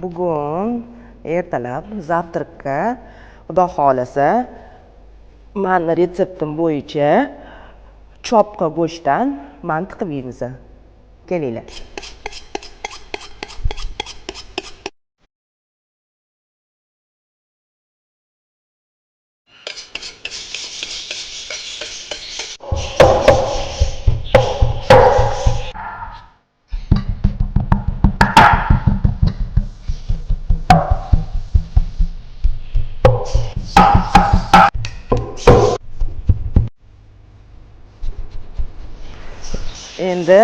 Bugun ertalab zavtraqqa xudo xohlasa mani retseptim bo'yicha chopqa go'shtdan manti qilib yeymiz. Kelinglar. Endi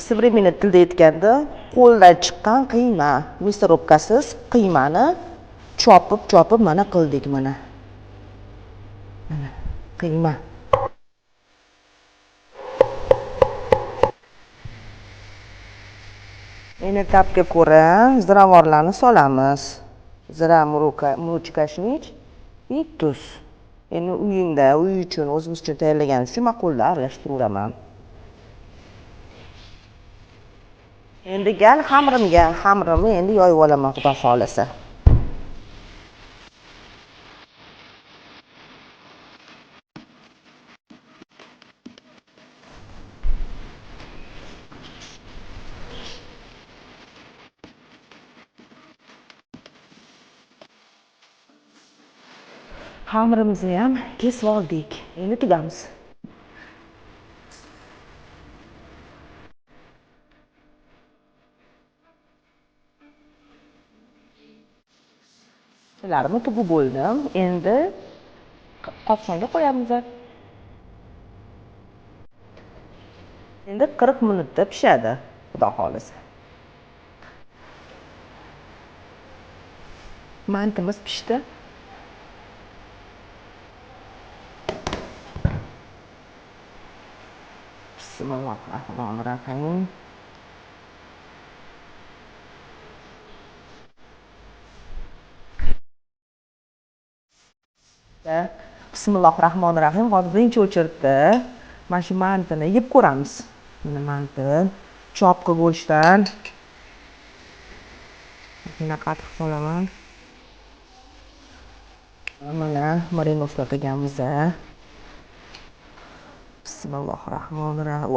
современный tilda aytganda qo'ldan chiqqan qiyma, мясорубкasiz qiymani chopib mana qildik mana. Mana qiyma. Endi tabga ko'ra ziravorlarni solamiz. Zira, murchkashnik va tuz. Endi uy uchun, o'zimiz uchun tayyorlaganimiz uchun ma'qulda aralashtiraveraman. Endi gal xamirimni endi yoyib olaman xudo xolasa. Xamirimizni ham kesib oldik. Endi tugamiz. Ularni tugib bo'ldim. Endi qopqonga qo'yamiz. Endi 40 minutda pishadi, xudo xolasa. Mantimiz pishdi. Bismillahirrohmanirrohim. Bismillahirrohmanirrohim. Hozir birinchi o'chiribdi. Mana shu mantini yeb ko'ramiz. Mana manti chopqa go'shtdan. Mana qatiq solaman. Mana marinovka qilganmiz. Bismillahirrohmanirrohim.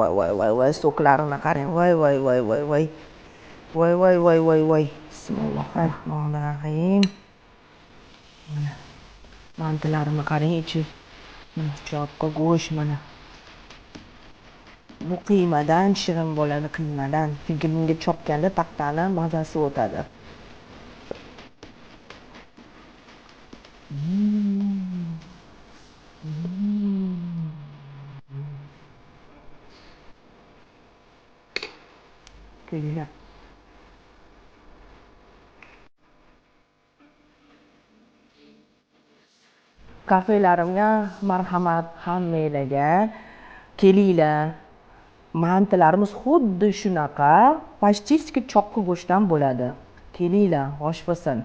Voy, so'klarini qarang. Voy. Voy. Bismillahirrohmanirrohim. Mana mantilarini qarang, ichi mana chopqa go'sht mana. Bu qiymadan shirin bo'ladi, qiymadan. Chunki bunga chopganda taqtani mazasi o'tadi. Kelinglar. Kafelarimga marhamat hammanglarga. Kelinglar. Mantilarimiz xuddi shunaqa, почти chopqa go'shtdan bo'ladi. Kelinglar, osh bo'lsin.